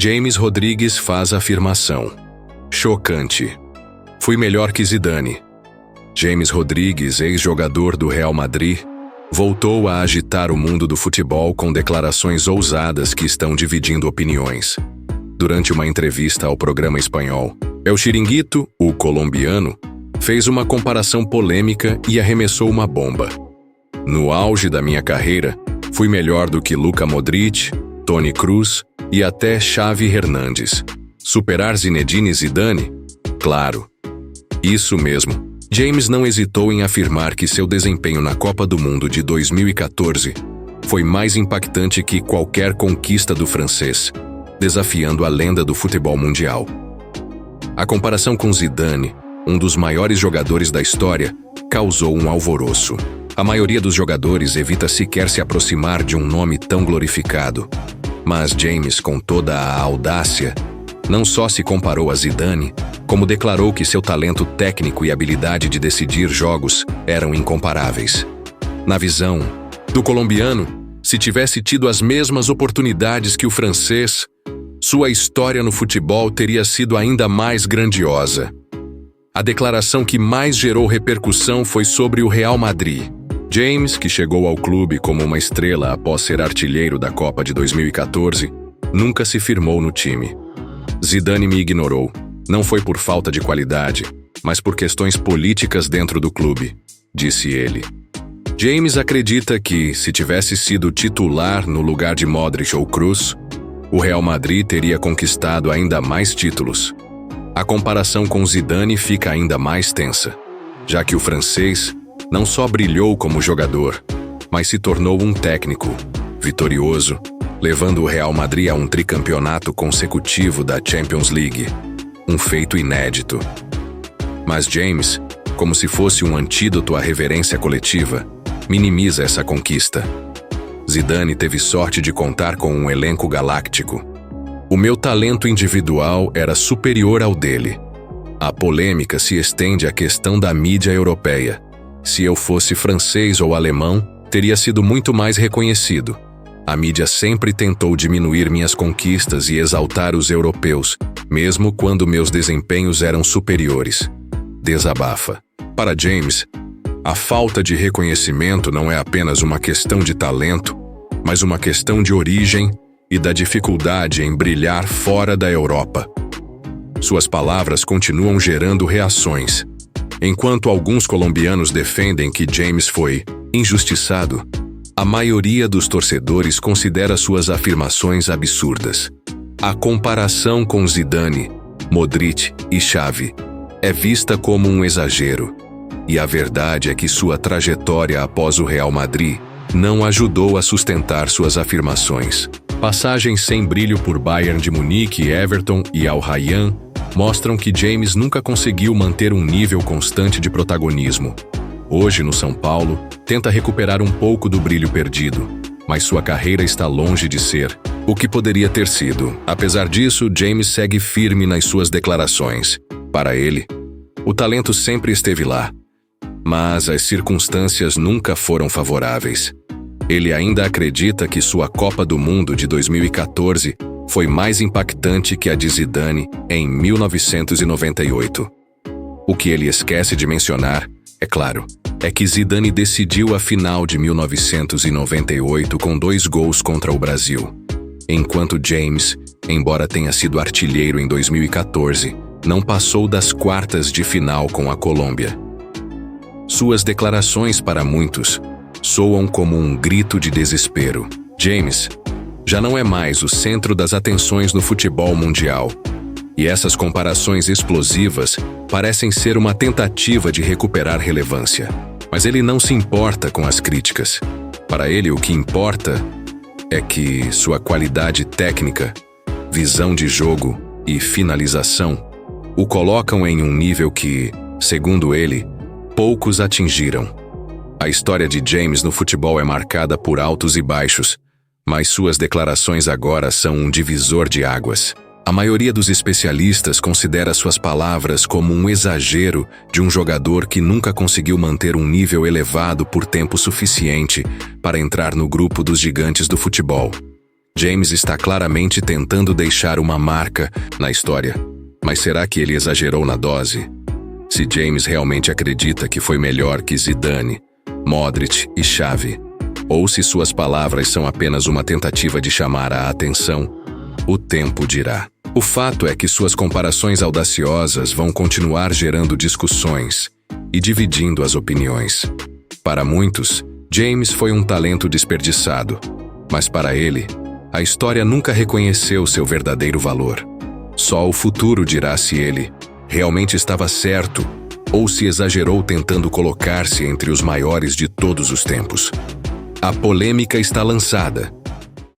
James Rodrigues faz a afirmação. Chocante. Fui melhor que Zidane. James Rodrigues, ex-jogador do Real Madrid, voltou a agitar o mundo do futebol com declarações ousadas que estão dividindo opiniões. Durante uma entrevista ao programa espanhol, El Chiringuito, o colombiano, fez uma comparação polêmica e arremessou uma bomba. No auge da minha carreira, fui melhor do que Luka Modric, Toni Kroos e até Xavi Hernández. Superar Zinedine Zidane? Claro. Isso mesmo. James não hesitou em afirmar que seu desempenho na Copa do Mundo de 2014 foi mais impactante que qualquer conquista do francês, desafiando a lenda do futebol mundial. A comparação com Zidane, um dos maiores jogadores da história, causou um alvoroço. A maioria dos jogadores evita sequer se aproximar de um nome tão glorificado. Mas James, com toda a audácia, não só se comparou a Zidane, como declarou que seu talento técnico e habilidade de decidir jogos eram incomparáveis. Na visão do colombiano, se tivesse tido as mesmas oportunidades que o francês, sua história no futebol teria sido ainda mais grandiosa. A declaração que mais gerou repercussão foi sobre o Real Madrid. James, que chegou ao clube como uma estrela após ser artilheiro da Copa de 2014, nunca se firmou no time. Zidane me ignorou. Não foi por falta de qualidade, mas por questões políticas dentro do clube, disse ele. James acredita que, se tivesse sido titular no lugar de Modric ou Kroos, o Real Madrid teria conquistado ainda mais títulos. A comparação com Zidane fica ainda mais tensa, já que o francês não só brilhou como jogador, mas se tornou um técnico vitorioso, levando o Real Madrid a um tricampeonato consecutivo da Champions League, um feito inédito. Mas James, como se fosse um antídoto à reverência coletiva, minimiza essa conquista. Zidane teve sorte de contar com um elenco galáctico. O meu talento individual era superior ao dele. A polêmica se estende à questão da mídia europeia. Se eu fosse francês ou alemão, teria sido muito mais reconhecido. A mídia sempre tentou diminuir minhas conquistas e exaltar os europeus, mesmo quando meus desempenhos eram superiores. Desabafa. Para James, a falta de reconhecimento não é apenas uma questão de talento, mas uma questão de origem e da dificuldade em brilhar fora da Europa. Suas palavras continuam gerando reações. Enquanto alguns colombianos defendem que James foi injustiçado, a maioria dos torcedores considera suas afirmações absurdas. A comparação com Zidane, Modric e Xavi é vista como um exagero, e a verdade é que sua trajetória após o Real Madrid não ajudou a sustentar suas afirmações. Passagens sem brilho por Bayern de Munique, Everton e Al Rayyan mostram que James nunca conseguiu manter um nível constante de protagonismo. Hoje, no São Paulo, tenta recuperar um pouco do brilho perdido, mas sua carreira está longe de ser o que poderia ter sido. Apesar disso, James segue firme nas suas declarações. Para ele, o talento sempre esteve lá, mas as circunstâncias nunca foram favoráveis. Ele ainda acredita que sua Copa do Mundo de 2014 foi mais impactante que a de Zidane em 1998. O que ele esquece de mencionar, é claro, é que Zidane decidiu a final de 1998 com 2 gols contra o Brasil, enquanto James, embora tenha sido artilheiro em 2014, não passou das quartas de final com a Colômbia. Suas declarações, para muitos, soam como um grito de desespero. James já não é mais o centro das atenções no futebol mundial, e essas comparações explosivas parecem ser uma tentativa de recuperar relevância. Mas ele não se importa com as críticas. Para ele, o que importa é que sua qualidade técnica, visão de jogo e finalização o colocam em um nível que, segundo ele, poucos atingiram. A história de James no futebol é marcada por altos e baixos, mas suas declarações agora são um divisor de águas. A maioria dos especialistas considera suas palavras como um exagero de um jogador que nunca conseguiu manter um nível elevado por tempo suficiente para entrar no grupo dos gigantes do futebol. James está claramente tentando deixar uma marca na história, mas será que ele exagerou na dose? Se James realmente acredita que foi melhor que Zidane, Modric e Xavi, ou se suas palavras são apenas uma tentativa de chamar a atenção, o tempo dirá. O fato é que suas comparações audaciosas vão continuar gerando discussões e dividindo as opiniões. Para muitos, James foi um talento desperdiçado, mas para ele, a história nunca reconheceu seu verdadeiro valor. Só o futuro dirá se ele realmente estava certo ou se exagerou tentando colocar-se entre os maiores de todos os tempos. A polêmica está lançada.